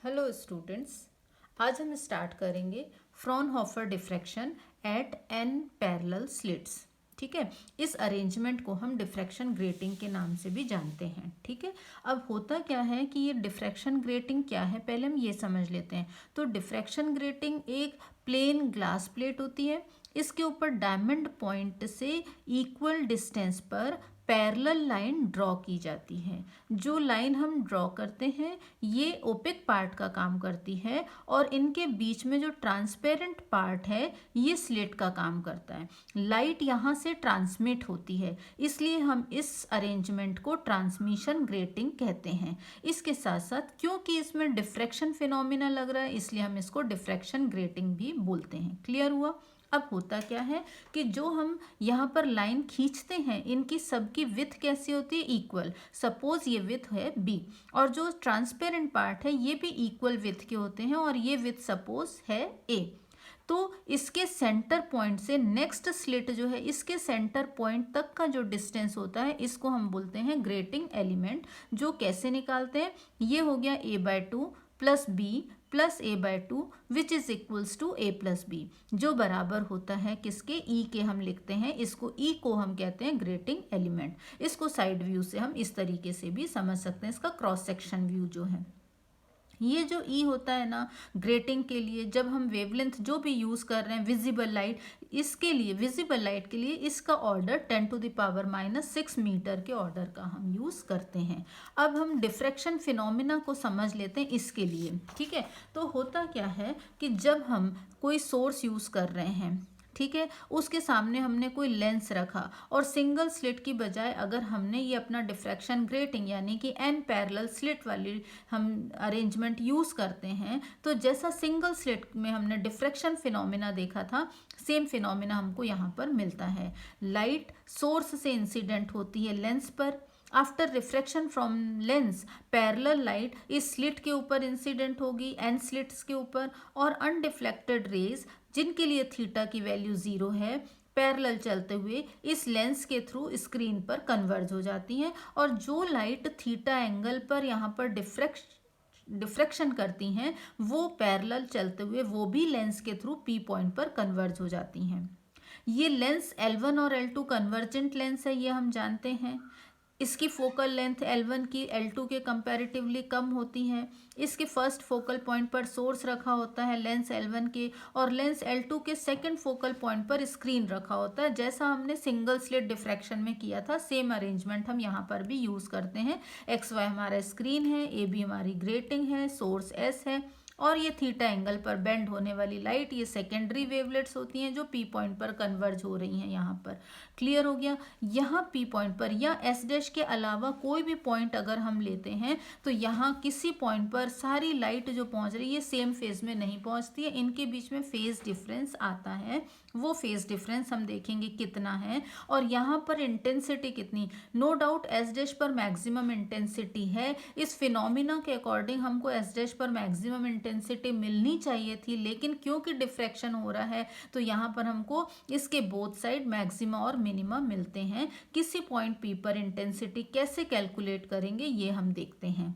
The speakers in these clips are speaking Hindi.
हेलो स्टूडेंट्स, आज हम स्टार्ट करेंगे Fraunhofer diffraction at N parallel slits. ठीक है, इस अरेंजमेंट को हम डिफ्रैक्शन ग्रेटिंग के नाम से भी जानते हैं। ठीक है, अब होता क्या है कि ये डिफ्रैक्शन ग्रेटिंग क्या है, पहले हम ये समझ लेते हैं। तो डिफ्रैक्शन ग्रेटिंग एक प्लेन ग्लास प्लेट होती है। इसके ऊपर डायमंड पॉइंट से इक्वल डिस्टेंस पर पैरेलल लाइन ड्रॉ की जाती है। जो लाइन हम ड्रॉ करते हैं ये ओपेक पार्ट का काम करती है और इनके बीच में जो ट्रांसपेरेंट पार्ट है ये स्लिट का काम करता है। लाइट यहाँ से ट्रांसमिट होती है, इसलिए हम इस अरेंजमेंट को ट्रांसमिशन ग्रेटिंग कहते हैं। इसके साथ साथ क्योंकि इसमें डिफ्रैक्शन फिनोमिना लग रहा है, इसलिए हम इसको डिफ्रैक्शन ग्रेटिंग भी बोलते हैं। क्लियर हुआ? अब होता क्या है कि जो हम यहाँ पर लाइन खींचते हैं इनकी सबकी विड्थ कैसी होती है, इक्वल। सपोज ये विड्थ है बी और जो ट्रांसपेरेंट पार्ट है ये भी इक्वल विड्थ के होते हैं और ये विड्थ सपोज है ए। तो इसके सेंटर पॉइंट से नेक्स्ट स्लिट जो है इसके सेंटर पॉइंट तक का जो डिस्टेंस होता है इसको हम बोलते हैं ग्रेटिंग एलिमेंट। जो कैसे निकालते हैं, ये हो गया a/2 plus B plus a/2 which is equals to a+b, जो बराबर होता है किसके, ई के। हम लिखते हैं इसको, ई को हम कहते हैं ग्रेटिंग एलिमेंट। इसको साइड व्यू से हम इस तरीके से भी समझ सकते हैं, इसका क्रॉस सेक्शन व्यू जो है। ये जो ई होता है ना ग्रेटिंग के लिए, जब हम वेवलेंथ जो भी यूज़ कर रहे हैं विजिबल लाइट, इसके लिए विजिबल लाइट के लिए इसका ऑर्डर 10⁻⁻6 मीटर के ऑर्डर का हम यूज़ करते हैं। अब हम डिफ्रैक्शन फिनोमिना को समझ लेते हैं इसके लिए। ठीक है, तो होता क्या है कि जब हम कोई सोर्स यूज़ कर रहे हैं, ठीक है, उसके सामने हमने कोई लेंस रखा और सिंगल स्लिट की बजाय अगर हमने ये अपना डिफ्रैक्शन ग्रेटिंग यानी कि एन पैरेलल स्लिट वाली हम अरेंजमेंट यूज़ करते हैं, तो जैसा सिंगल स्लिट में हमने डिफ्रैक्शन फिनोमिना देखा था सेम फिनोमिना हमको यहाँ पर मिलता है। लाइट सोर्स से इंसिडेंट होती है लेंस पर। After refraction from lens parallel light इस स्लिट के ऊपर इंसिडेंट होगी, एन स्लिट्स के ऊपर, और अनडिफ्लेक्टेड रेज जिनके लिए थीटा की वैल्यू 0 है पैरेलल चलते हुए इस लेंस के थ्रू स्क्रीन पर कन्वर्ज हो जाती हैं। और जो लाइट थीटा एंगल पर यहाँ पर डिफ्रैक्शन करती हैं वो पैरेलल चलते हुए वो भी लेंस के थ्रू पी पॉइंट पर कन्वर्ज हो जाती हैं। ये लेंस L1 और L2 कन्वर्जेंट लेंस है, ये हम जानते हैं। इसकी फोकल लेंथ L1 की L2 के कंपैरेटिवली कम होती है। इसके फर्स्ट फोकल पॉइंट पर सोर्स रखा होता है लेंस L1 के, और लेंस L2 के सेकंड फोकल पॉइंट पर स्क्रीन रखा होता है। जैसा हमने सिंगल स्लिट डिफ्रैक्शन में किया था सेम अरेंजमेंट हम यहाँ पर भी यूज़ करते हैं। XY हमारा स्क्रीन है, AB हमारी ग्रेटिंग है, सोर्स S है, और ये थीटा एंगल पर बेंड होने वाली लाइट ये सेकेंडरी वेवलेट्स होती हैं जो पी पॉइंट पर कन्वर्ज हो रही हैं यहाँ पर। क्लियर हो गया? यहाँ पी पॉइंट पर या एस डैश के अलावा कोई भी पॉइंट अगर हम लेते हैं तो यहाँ किसी पॉइंट पर सारी लाइट जो पहुँच रही है सेम फेज में नहीं पहुँचती है, इनके बीच में फेज डिफरेंस आता है। वो फेज डिफरेंस हम देखेंगे कितना है और यहाँ पर इंटेंसिटी कितनी। नो डाउट एस डैश पर मैक्सिमम इंटेंसिटी है। इस फिनोमिना के अकॉर्डिंग हमको एस डैश पर मैक्सिमम इंटेंसिटी मिलनी चाहिए थी, लेकिन क्योंकि डिफ्रैक्शन हो रहा है तो यहाँ पर हमको इसके बोथ साइड मैक्सिमा और मिनिमा मिलते हैं। किसी पॉइंट पी पर इंटेंसिटी कैसे कैलकुलेट करेंगे ये हम देखते हैं।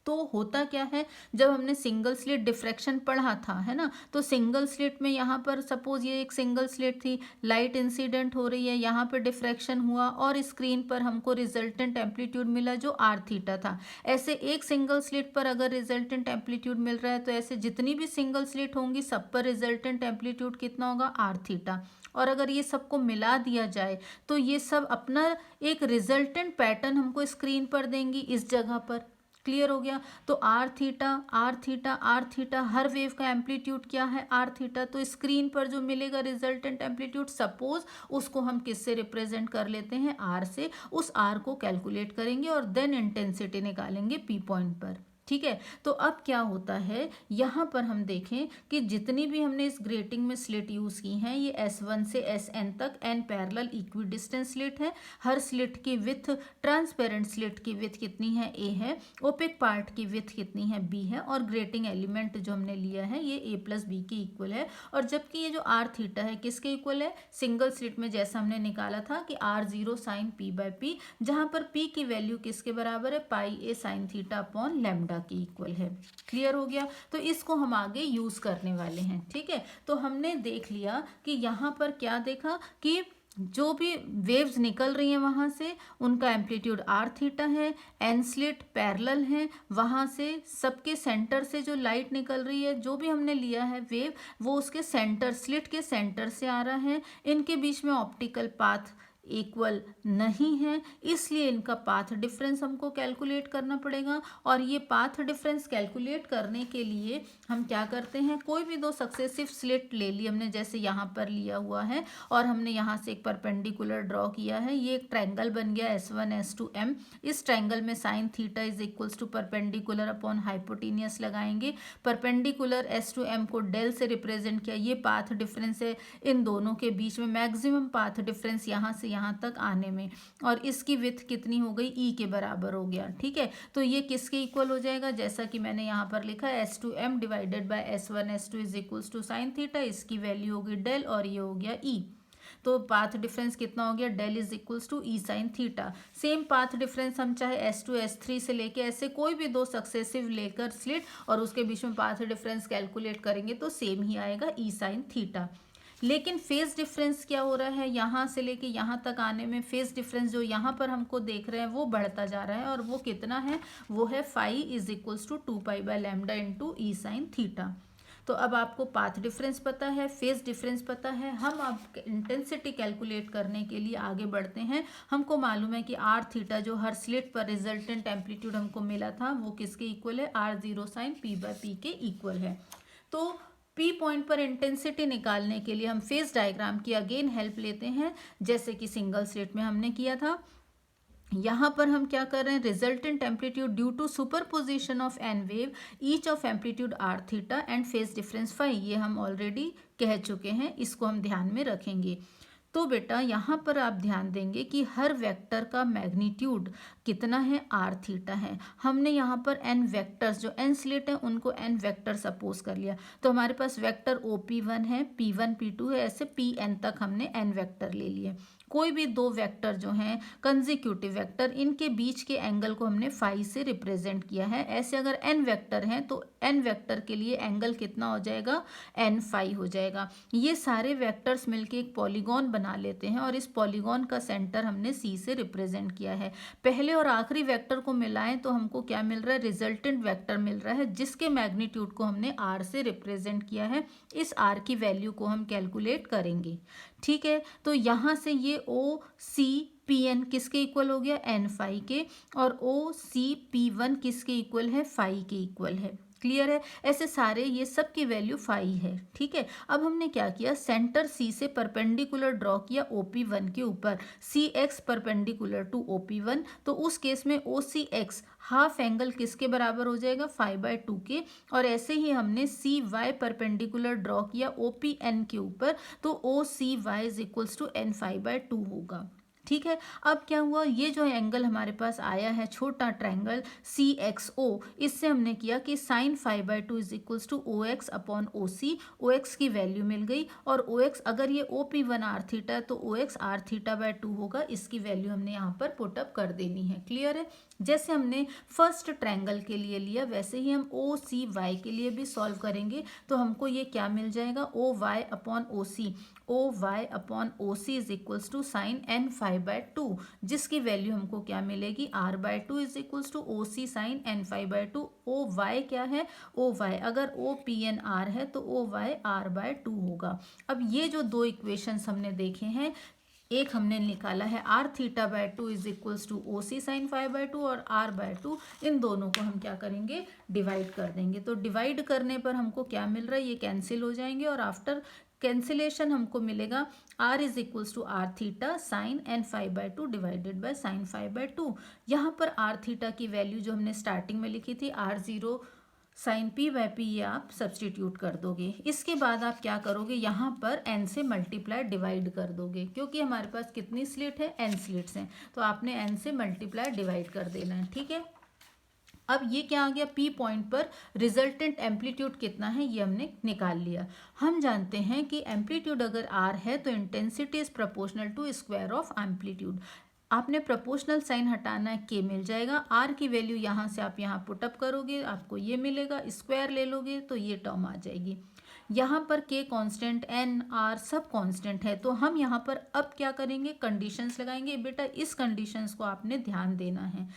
तो होता क्या है, जब हमने सिंगल स्लिट डिफ्रैक्शन पढ़ा था, है ना, तो सिंगल स्लिट में यहाँ पर सपोज ये एक सिंगल स्लिट थी, लाइट इंसिडेंट हो रही है, यहाँ पर डिफ्रैक्शन हुआ और स्क्रीन पर हमको रिजल्टेंट एम्पलीट्यूड मिला जो आर थीटा था। ऐसे एक सिंगल स्लिट पर अगर रिजल्टेंट एम्पलीट्यूड मिल रहा है तो ऐसे जितनी भी सिंगल स्लिट होंगी सब पर रिजल्टेंट एम्पलीट्यूड कितना होगा, आर थीटा। और अगर ये सबको मिला दिया जाए तो ये सब अपना एक रिजल्टेंट पैटर्न हमको स्क्रीन पर देंगी इस जगह पर। क्लियर हो गया? तो R theta R theta R theta, हर वेव का एम्पलीट्यूड क्या है, आर थीटा। तो स्क्रीन पर जो मिलेगा रिजल्टेंट एम्पलीट्यूड सपोज उसको हम किससे रिप्रेजेंट कर लेते हैं, आर से। उस आर को कैलकुलेट करेंगे और देन इंटेंसिटी निकालेंगे पी पॉइंट पर। ठीक है, तो अब क्या होता है यहाँ पर हम देखें कि जितनी भी हमने इस ग्रेटिंग में स्लिट यूज़ की हैं ये S1 से Sn तक N parallel equidistance slit है। हर स्लिट की विथ, ट्रांसपेरेंट स्लिट की विथ कितनी है, A है, ओपेक पार्ट की विथ कितनी है, B है, और ग्रेटिंग एलिमेंट जो हमने लिया है ये A+B के इक्वल है। और जबकि ये जो आर थीटा है किसके इक्वल है, सिंगल स्लिट में जैसा हमने निकाला था कि R0 sin p/p, जहाँ पर p की वैल्यू किसके बराबर है, पाई a sin theta upon lambda theta के इक्वल है। क्लियर हो गया? तो इसको हम आगे यूज करने वाले हैं। ठीक है, तो हमने देख लिया कि यहाँ पर क्या देखा कि जो भी वेव्स निकल रही हैं वहाँ से उनका एम्पलीट्यूड आर थीटा है, एन स्लिट पैरेलल हैं, वहाँ से सबके सेंटर से जो लाइट निकल रही है, जो भी हमने लिया है वेव, वो उसके सेंटर, स्लिट के सेंटर से आ रहा है। इनके बीच में ऑप्टिकल पाथ इक्वल नहीं है, इसलिए इनका पाथ डिफरेंस हमको कैलकुलेट करना पड़ेगा। और ये पाथ डिफरेंस कैलकुलेट करने के लिए हम क्या करते हैं, कोई भी दो सक्सेसिव स्लिट ले ली हमने, जैसे यहाँ पर लिया हुआ है, और हमने यहाँ से एक परपेंडिकुलर ड्रॉ किया है। ये एक ट्रायंगल बन गया S1 S2 M। इस ट्रायंगल में sine theta is equals to perpendicular upon hypotenuse लगाएंगे। परपेंडिकुलर S2 M को डेल से रिप्रेजेंट किया। ये पाथ डिफरेंस है इन दोनों के बीच में, मैक्सिमम पाथ डिफरेंस यहाँ से यहाँ तक आने में, और इसकी विड्थ कितनी हो गई, ई के बराबर हो गया। ठीक है, तो ये किसके इक्वल हो जाएगा, जैसा कि मैंने यहाँ पर लिखा है S2M divided by S1 S2 is equals to sine theta. इसकी वैल्यू होगी डेल और ये हो गया ई। तो पाथ डिफरेंस कितना हो गया, del is equals to E sine theta. Same path difference हम चाहे S2 S3 से लेके ऐसे कोई भी दो सक्सेसिव लेकर स्लिट और उसके बीच में पाथ डिफरेंस कैलकुलेट करेंगे तो सेम ही आएगा, ई साइन थीटा। लेकिन फेज डिफरेंस क्या हो रहा है, यहाँ से लेके यहाँ तक आने में फेज डिफरेंस जो यहाँ पर हमको देख रहे हैं वो बढ़ता जा रहा है, और वो कितना है, वो है phi is equals to 2 pi by lambda into E sine theta. तो अब आपको पाथ डिफरेंस पता है, फेज डिफरेंस पता है। हम अब इंटेंसिटी कैलकुलेट करने के लिए आगे बढ़ते हैं। हमको मालूम है कि आर थीटा जो हर स्लिट पर रिजल्टेंट एम्पलीट्यूड हमको मिला था वो किसके इक्वल है, R0 sine P by P के इक्वल है। तो P पॉइंट पर इंटेंसिटी निकालने के लिए हम फेज डायग्राम की अगेन हेल्प लेते हैं, जैसे कि सिंगल स्लिट में हमने किया था। यहाँ पर हम क्या कर रहे हैं, resultant amplitude due to superposition of N wave each of amplitude R theta and phase difference phi, ये हम ऑलरेडी कह चुके हैं, इसको हम ध्यान में रखेंगे। तो बेटा यहाँ पर आप ध्यान देंगे कि हर वेक्टर का मैग्नीट्यूड कितना है, आर थीटा है। हमने यहाँ पर एन वेक्टर्स, जो एन स्लिट है उनको एन वेक्टर सपोज कर लिया, तो हमारे पास वेक्टर OP1 है, P1 P2 है, ऐसे Pn तक हमने एन वेक्टर ले लिए। कोई भी दो वेक्टर जो हैं कंजिक्यूटिव वेक्टर, इनके बीच के एंगल को हमने फाई से रिप्रेजेंट किया है। ऐसे अगर एन वेक्टर हैं तो एन वेक्टर के लिए एंगल कितना हो जाएगा, एन फाई हो जाएगा। ये सारे वेक्टर्स मिलके एक पॉलीगॉन बना लेते हैं, और इस पॉलीगॉन का सेंटर हमने सी से रिप्रेजेंट किया है। पहले और आखिरी वेक्टर को मिलाएं तो हमको क्या मिल रहा है, रिजल्टेंट वेक्टर मिल रहा है, जिसके मैग्नीट्यूड को हमने आर से रिप्रेजेंट किया है। इस आर की वैल्यू को हम कैलकुलेट करेंगे। ठीक है, तो यहाँ से ये OCPN किसके इक्वल हो गया, एन फाई के, और OCP1 किसके इक्वल है, फाई के इक्वल है। क्लियर है? ऐसे सारे ये सब की वैल्यू फाई है। ठीक है, अब हमने क्या किया, सेंटर सी से परपेंडिकुलर ड्रॉ किया OP1 के ऊपर, CX परपेंडिकुलर टू OP1, तो उस केस में OCX हाफ एंगल किसके बराबर हो जाएगा, 5/2 के। और ऐसे ही हमने CY परपेंडिकुलर ड्रॉ किया OPN के ऊपर, तो OCY is equals to N 5/2 होगा। ठीक है, अब क्या हुआ, ये जो एंगल हमारे पास आया है छोटा ट्रायंगल CXO, इससे हमने किया कि sine 5/2 is equals to OX upon OC। OX की वैल्यू मिल गई, और OX अगर ये OP1 आर थीटा तो OX आर थीटा बाय 2 होगा। इसकी वैल्यू हमने यहाँ पर पुटअप कर देनी है। क्लियर है? जैसे हमने फर्स्ट ट्रायंगल के लिए लिया वैसे ही हम OCY के लिए भी सॉल्व करेंगे। तो हमको ये क्या मिल जाएगा, OY upon OC, OY upon OC is equals to sine N 5/2, जिसकी वैल्यू हमको क्या मिलेगी, R/2 is equals to OC sine N 5/2। OY क्या है, OY अगर OPN R है तो OY R/2 होगा। अब ये जो दो इक्वेशंस हमने देखे हैं, एक हमने निकाला है R θ/2 is equals to OC sine 5/2, और R/2, इन दोनों को हम क्या करेंगे, डिवाइड कर देंगे। तो डिवाइड करने पर हमको क्या मिल रहा है, ये कैंसिल हो जाएंगे, और आफ्टर कैंसिलेशन हमको मिलेगा R is equals to R theta sine N 5/2 divided by sine 5/2। यहाँ पर R थीटा की वैल्यू जो हमने स्टार्टिंग में लिखी थी R0 साइन P/P, ये आप सब्सटीट्यूट कर दोगे। इसके बाद आप क्या करोगे, यहाँ पर n से मल्टीप्लाई डिवाइड कर दोगे, क्योंकि हमारे पास कितनी स्लिट है, n स्लिट्स हैं, तो आपने n से मल्टीप्लाई डिवाइड कर देना है। ठीक है, अब ये क्या आ गया, P पॉइंट पर रिजल्टेंट एम्पलीट्यूड कितना है ये हमने निकाल लिया। हम जानते हैं कि एम्पलीट्यूड अगर R है तो intensity is proportional to square of amplitude. आपने प्रोपोर्शनल साइन हटाना है, के मिल जाएगा। आर की वैल्यू यहाँ से आप यहाँ पुटअप करोगे, आपको ये मिलेगा, स्क्वायर ले लोगे तो ये टर्म आ जाएगी। यहाँ पर के कांस्टेंट, एन आर सब कांस्टेंट है, तो हम यहाँ पर अब क्या करेंगे, कंडीशंस लगाएंगे। बेटा इस कंडीशंस को आपने ध्यान देना है।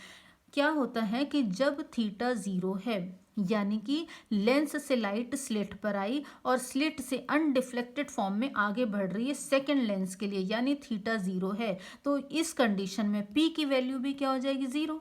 क्या होता है कि जब थीटा जीरो है, यानी कि लेंस से लाइट स्लिट पर आई और स्लिट से अनडिफ्लेक्टेड फॉर्म में आगे बढ़ रही है सेकंड लेंस के लिए, यानी थीटा जीरो है, तो इस कंडीशन में पी की वैल्यू भी क्या हो जाएगी, जीरो।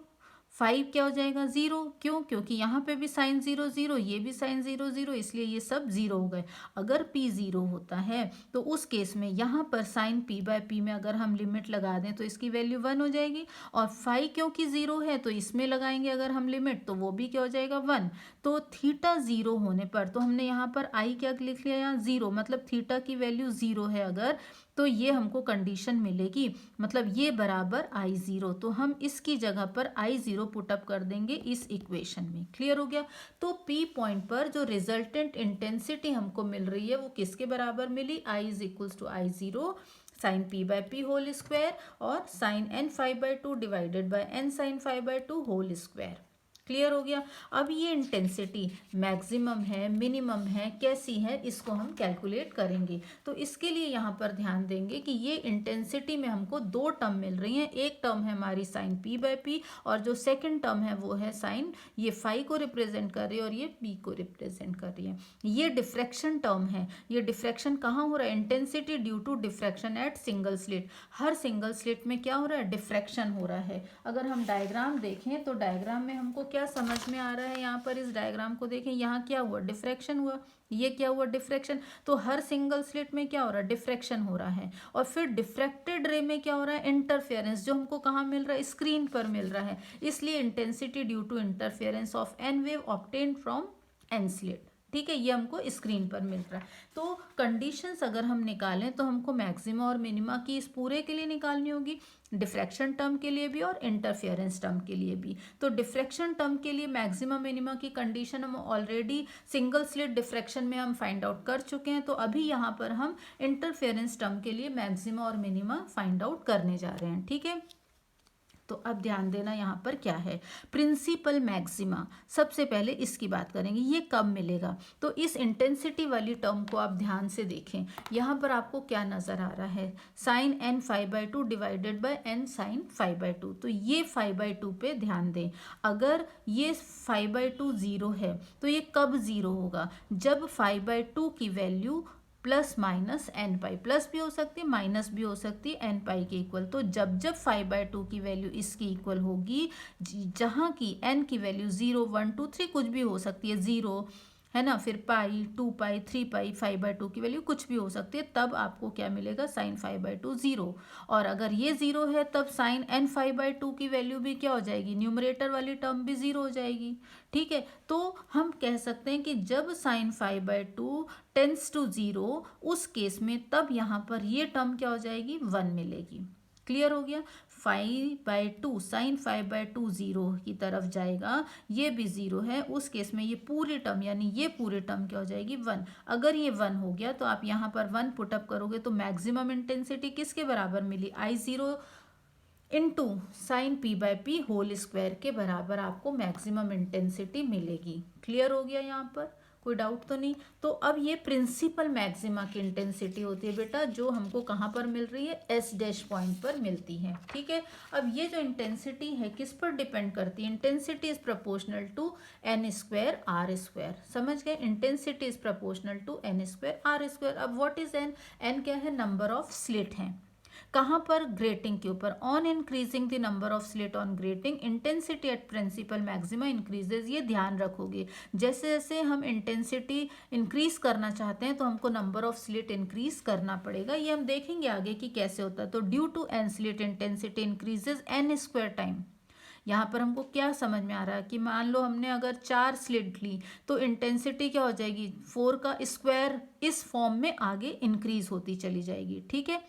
5 क्या हो जाएगा, जीरो। क्यों, क्योंकि यहाँ पे भी साइन जीरो जीरो, ये भी साइन जीरो जीरो, इसलिए ये सब जीरो हो गए। अगर p जीरो होता है तो उस केस में यहाँ पर साइन p बाय p में अगर हम लिमिट लगा दें तो इसकी वैल्यू 1 हो जाएगी, और 5 क्योंकि जीरो है तो इसमें लगाएंगे अगर हम लिमिट तो वो भी क्या हो जाएगा, 1। तो थीटा जीरो होने पर, तो हमने यहाँ पर i क्या लिख लिया, यहाँ जीरो, मतलब थीटा की वैल्यू जीरो है अगर, तो ये हमको कंडीशन मिलेगी, मतलब ये बराबर आई जीरो, तो हम इसकी जगह पर आई जीरो पुटअप कर देंगे इस इक्वेशन में। क्लियर हो गया। तो पी पॉइंट पर जो रिजल्टेंट इंटेंसिटी हमको मिल रही है वो किसके बराबर मिली, I is equals to I zero sine P by P whole square और sine N 5/2 divided by N sine 5/2 whole square. Clear हो गया। अब ये इंटेंसिटी मैक्सिमम है, मिनिमम है, कैसी है, इसको हम कैलकुलेट करेंगे। तो इसके लिए यहाँ पर ध्यान देंगे कि ये इंटेंसिटी में हमको दो टर्म मिल रही हैं। एक टर्म है हमारी साइन पी बाय पी, और जो सेकंड टर्म है वो है साइन, ये फाई को रिप्रेजेंट कर रही है और ये पी को रिप्रेजेंट कर रही है। ये डिफ्रैक्शन टर्म है। ये डिफ्रैक्शन कहाँ हो रहा है, intensity due to diffraction at single slit. हर सिंगल स्लिट में क्या हो रहा है, डिफ्रैक्शन हो रहा है। अगर हम डायग्राम देखें तो डायग्राम में हमको क्या समझ में आ रहा है, यहाँ पर इस डायग्राम को देखें, यहाँ क्या हुआ, डिफ्रैक्शन हुआ, ये क्या हुआ, डिफ्रैक्शन। तो हर सिंगल स्लिट में क्या हो रहा है, डिफ्रैक्शन हो रहा है। और फिर डिफ्रैक्टेड रे में क्या हो रहा है, इंटरफेरेंस, जो हमको कहाँ मिल रहा है, स्क्रीन पर मिल रहा है। इसलिए intensity due to interference of N wave obtained from N slit. ठीक है, ये हमको स्क्रीन पर मिल रहा है। तो कंडीशंस अगर हम निकालें तो हमको मैक्सिमा और मिनिमा की इस पूरे के लिए निकालनी होगी, डिफ्रैक्शन टर्म के लिए भी और इंटरफेरेंस टर्म के लिए भी। तो डिफ्रैक्शन टर्म के लिए मैक्सिमा मिनिमा की कंडीशन हम ऑलरेडी सिंगल स्लिट डिफ्रैक्शन में हम फाइंड आउट कर चुके हैं। तो अभी यहाँ पर हम इंटरफेरेंस टर्म के लिए मैक्सिमा और मिनिमा फाइंड आउट करने जा रहे हैं। ठीक है, तो अब ध्यान देना यहाँ पर क्या है, प्रिंसिपल मैक्सिमा। सबसे पहले इसकी बात करेंगे, ये कब मिलेगा। तो इस इंटेंसिटी वाली टर्म को आप ध्यान से देखें, यहाँ पर आपको क्या नजर आ रहा है, sine N 5/2 divided by N sine 5/2। तो ये 5/2 पे ध्यान दें। अगर ये 5/2 जीरो है तो ये कब जीरो होगा, जब 5/2 की वैल्यू प्लस माइनस एन पाई, प्लस भी हो सकती है माइनस भी हो सकती है एन पाई के इक्वल। तो जब जब 5/2 की वैल्यू इसकी इक्वल होगी, जहाँ की एन की वैल्यू 0 1 2 3 कुछ भी हो सकती है, 0 है ना, फिर पाई 2 पाई 3 पाई 5/2 की वैल्यू कुछ भी हो सकती है, तब आपको क्या मिलेगा, साइन 5/2 जीरो। और अगर ये जीरो है तब साइन एन 5/2 की वैल्यू भी क्या हो जाएगी, न्यूमरेटर वाली टर्म भी जीरो हो जाएगी। ठीक है, तो हम कह सकते हैं कि जब साइन 5/2 टेंस टू जीरो, उस केस में तब यहाँ पर ये टर्म क्या हो जाएगी, 1 मिलेगी। क्लियर हो गया। 5/2 साइन 5/2 जीरो की तरफ जाएगा, ये भी जीरो है, उस केस में ये पूरी टर्म यानी ये पूरी टर्म क्या हो जाएगी, 1। अगर ये 1 हो गया तो आप यहाँ पर 1 पुटअप करोगे तो मैक्सिमम इंटेंसिटी किसके बराबर मिली, I zero into sine P by P whole square के बराबर आपको मैक्सिमम इंटेंसिटी मिलेगी। क्लियर हो गया, यहाँ पर कोई डाउट तो नहीं। तो अब ये प्रिंसिपल मैक्सिमा की इंटेंसिटी होती है बेटा, जो हमको कहाँ पर मिल रही है, एस डैश पॉइंट पर मिलती है। ठीक है, अब ये जो इंटेंसिटी है किस पर डिपेंड करती है, intensity is proportional to N square R square. समझ गए, intensity is proportional to N square R square. अब व्हाट इज एन, एन क्या है, नंबर ऑफ स्लिट हैं। कहाँ पर, ग्रेटिंग के ऊपर। On increasing the number of slit on grating, intensity at principal maxima increases. ये ध्यान रखोगे, जैसे जैसे हम इंटेंसिटी इंक्रीज करना चाहते हैं तो हमको नंबर ऑफ स्लिट इंक्रीज करना पड़ेगा। ये हम देखेंगे आगे कि कैसे होता है। तो due to N slit intensity increases N square time. यहाँ पर हमको क्या समझ में आ रहा है कि मान लो हमने अगर 4 स्लिट ली तो इंटेंसिटी क्या हो जाएगी, 4 का स्क्वायर इस फॉर्म में आगे इंक्रीज होती चली जाएगी। ठीक है,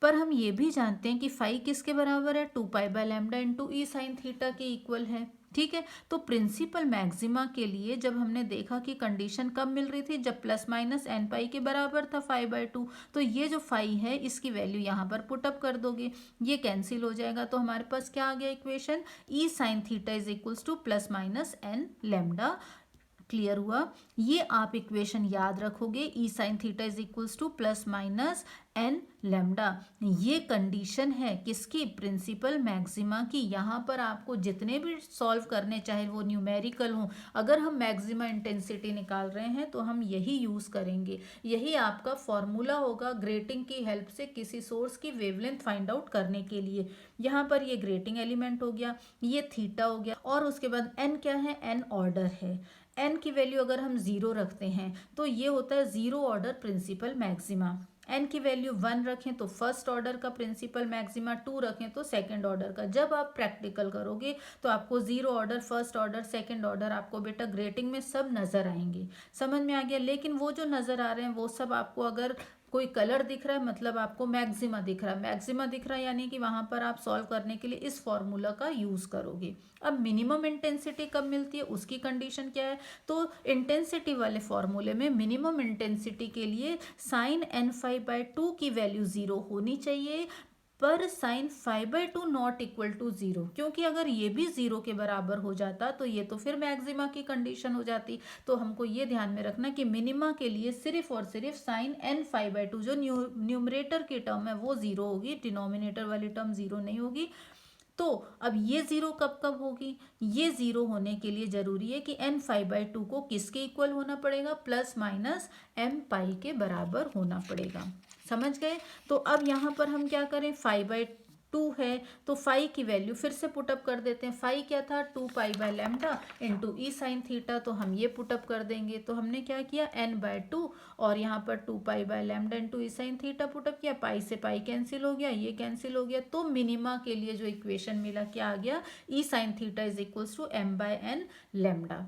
पर हम ये भी जानते हैं कि फाई किसके बराबर है, 2 pi by lambda into E sine theta के इक्वल है। ठीक है। तो प्रिंसिपल मैक्सिमा के लिए जब हमने देखा कि कंडीशन कब मिल रही थी, जब प्लस माइनस एन पाई के बराबर था 5/2, तो ये जो फाई है इसकी वैल्यू यहाँ पर पुटअप कर दोगे, ये कैंसिल हो जाएगा, तो हमारे पास क्या आ गया equation, E sine theta is equals to plus minus N lambda. Clear हुआ। ये आप इक्वेशन याद रखोगे, E sine theta is equals to plus minus N lambda. ये कंडीशन है किसकी, प्रिंसिपल मैक्सिमा की। यहाँ पर आपको जितने भी सॉल्व करने चाहे वो न्यूमेरिकल हो, अगर हम मैक्सिमा इंटेंसिटी निकाल रहे हैं तो हम यही यूज करेंगे, यही आपका फॉर्मूला होगा ग्रेटिंग की हेल्प से किसी सोर्स की वेवलेंथ फाइंड आउट करने के लिए। यहाँ पर ये ग्रेटिंग एलिमेंट हो गया, ये थीटा हो गया, और उसके बाद एन क्या है, एन ऑर्डर है। एन की वैल्यू अगर हम जीरो रखते हैं तो ये होता है zero order principal maxima. N की वैल्यू 1 रखें तो फर्स्ट ऑर्डर का प्रिंसिपल मैक्सिमा, 2 रखें तो सेकंड ऑर्डर का। जब आप प्रैक्टिकल करोगे तो आपको zero order, first order, second order आपको बेटा ग्रेटिंग में सब नजर आएंगे। समझ में आ गया। लेकिन वो जो नजर आ रहे हैं वो सब आपको, अगर कोई कलर दिख रहा है मतलब आपको मैक्सिमा दिख रहा है, मैक्सिमा दिख रहा है यानी कि वहां पर आप सॉल्व करने के लिए इस फॉर्मूला का यूज करोगे। अब मिनिमम इंटेंसिटी कब मिलती है उसकी कंडीशन क्या है, तो इंटेंसिटी वाले फॉर्मूले में मिनिमम इंटेंसिटी के लिए साइन n5/2 की वैल्यू 0 होनी चाहिए, पर साइन 5/2 नॉट इक्वल टू 0, क्योंकि अगर ये भी 0 के बराबर हो जाता तो ये तो फिर मैक्सिमा की कंडीशन हो जाती। तो हमको ये ध्यान में रखना कि मिनिमा के लिए सिर्फ और सिर्फ साइन n5/2 जो न्यूमरेटर की टर्म है वो 0 होगी, डिनोमिनेटर वाली टर्म 0 नहीं होगी। तो अब ये 0 कब कब होगी, ये 0 होने के लिए जरूरी है कि n5/2 को किसके इक्वल होना पड़ेगा, प्लस माइनस m पाई के बराबर होना पड़ेगा। समझ गए। तो अब यहाँ पर हम क्या करें, 5/2 है तो फाई की वैल्यू फिर से पुटअप कर देते हैं। फाई क्या था, 2 पाई/लैम्डा इंटू ई साइन थीटा, तो हम ये पुटअप कर देंगे। तो हमने क्या किया, n/2 और यहाँ पर 2 पाई/लैम्डा into E sine theta put up किया, पाई से पाई कैंसिल हो गया, ये कैंसिल हो गया। तो मिनिमा के लिए जो इक्वेशन मिला क्या आ गया, E sine theta is equals to m/n lambda.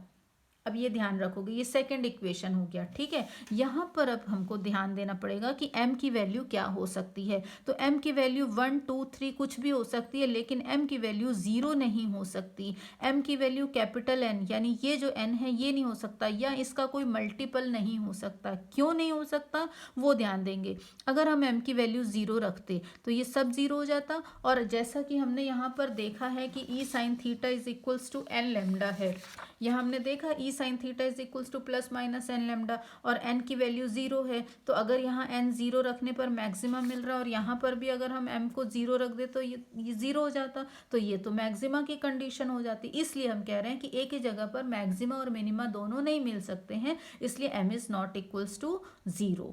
अब ये ध्यान रखोगे, ये सेकंड इक्वेशन हो गया। ठीक है। यहाँ पर अब हमको ध्यान देना पड़ेगा कि m की वैल्यू क्या हो सकती है। तो m की वैल्यू 1, 2, 3 कुछ भी हो सकती है, लेकिन m की वैल्यू 0 नहीं हो सकती। m की वैल्यू कैपिटल N यानी ये जो n है ये नहीं हो सकता, या इसका कोई मल्टीपल नहीं हो सकता। क्यों नहीं हो सकता वो ध्यान देंगे। अगर हम m की वैल्यू 0 रखते तो ये सब 0 हो जाता, और जैसा कि हमने यहाँ पर देखा है कि E sine theta is equals to N lambda है, यहाँ हमने देखा E sine theta is equals to plus minus N lambda, और एन की वैल्यू 0 है। तो अगर यहाँ एन 0 रखने पर मैक्सिमा मिल रहा है, और यहाँ पर भी अगर हम एम को 0 रख दे तो ये 0 हो जाता, तो ये तो मैक्सिमा की कंडीशन हो जाती। इसलिए हम कह रहे हैं कि एक ही जगह पर मैक्सिमा और मिनिमा दोनों नहीं मिल सकते हैं, इसलिए M is not equals to 0।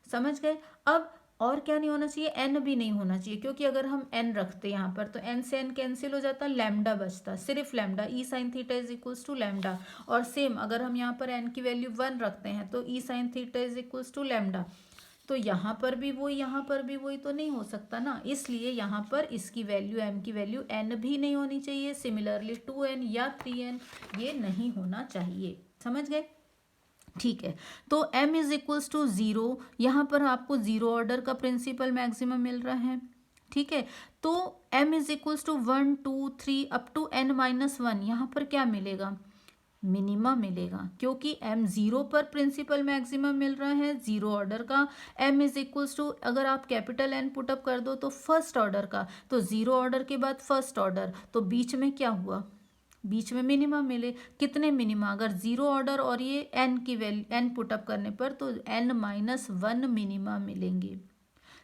समझ गए। अब और क्या नहीं होना चाहिए, एन भी नहीं होना चाहिए, क्योंकि अगर हम एन रखते यहाँ पर तो एन से एन कैंसिल हो जाता, लैम्डा बचता, सिर्फ lambda, E sine theta is equals to lambda. और सेम अगर हम यहाँ पर एन की वैल्यू 1 रखते हैं तो E sine theta is equals to lambda. तो यहाँ पर भी वही, यहाँ पर भी वही, तो नहीं हो सकता ना, इसलिए यहाँ पर इसकी वैल्यू, एम की वैल्यू एन भी नहीं होनी चाहिए। सिमिलरली 2n या 3n ये नहीं होना चाहिए। समझ गए। ठीक है। तो m इज इक्वल्स टू 0, यहाँ पर आपको 0 ऑर्डर का प्रिंसिपल मैक्सिमम मिल रहा है। ठीक है। तो m is equals to 1, 2, 3 up to n-1, यहाँ पर क्या मिलेगा, मिनिमा मिलेगा, क्योंकि m 0 पर प्रिंसिपल मैक्सिमम मिल रहा है 0 ऑर्डर का। m इज इक्वल्स टू, अगर आप कैपिटल N पुटअप कर दो तो फर्स्ट ऑर्डर का, तो 0 ऑर्डर के बाद फर्स्ट ऑर्डर, तो बीच में क्या हुआ, बीच में मिनिमा मिले। कितने मिनिमा, अगर 0 ऑर्डर और ये n की वैल्यू n पुटअप करने पर तो n-1 मिनिमा मिलेंगे।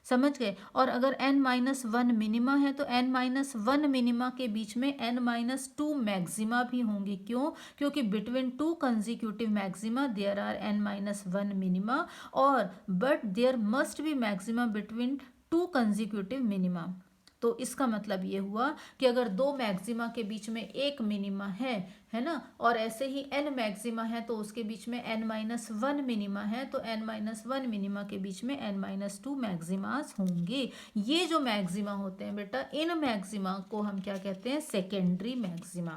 समझ गए। और अगर n-1 मिनिमा है तो n-1 मिनिमा के बीच में n-2 मैक्सिमा भी होंगे। क्यों, क्योंकि between 2 consecutive maxima there are n-1 minima, और but there must be maxima between 2 consecutive minima. तो इसका मतलब ये हुआ कि अगर 2 मैक्सिमा के बीच में एक मिनिमा है ना, और ऐसे ही n मैक्सिमा है तो उसके बीच में n-1 मिनिमा है, तो n-1 मिनिमा के बीच में n-2 मैक्सिमास होंगे। ये जो मैक्सिमा होते हैं बेटा, इन मैक्सिमा को हम क्या कहते हैं, सेकेंडरी मैक्सिमा।